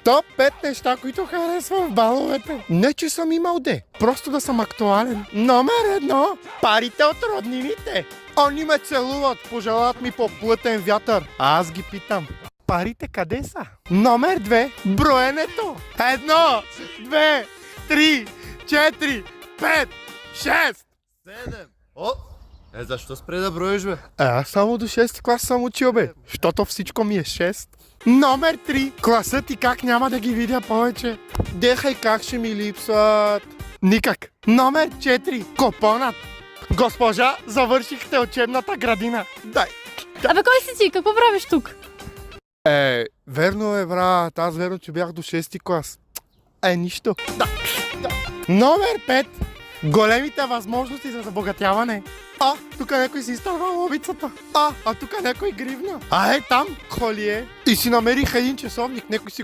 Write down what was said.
Топ 5 неща, които харесвам в баловете. Не, че съм имал де. Просто да съм актуален. Номер 1. Парите от роднините. Они ме целуват, пожелават ми по-плътен вятър. А аз ги питам. Парите къде са? Номер 2. Броенето. 1, 2, 3, 4, 5, 6. 7. О! Защо спре да броиш, бе? Аз само до 6 клас съм учил, бе. Щото всичко ми е 6. Номер 3. Класът и как няма да ги видя повече. Дехай как ще ми липсват. Никак. Номер 4. Купонът. Госпожа, завършихте учебната градина. Дай. Абе, кой си ти? Какво правиш тук? Верно е, брат. Аз верно, че бях до 6 клас. Нищо. Да. Номер 5. Големите възможности за забогатяване. Тук някой си изтърва лобицата. Тук някой гривна. Там колие. И си намерих един часовник. Някой си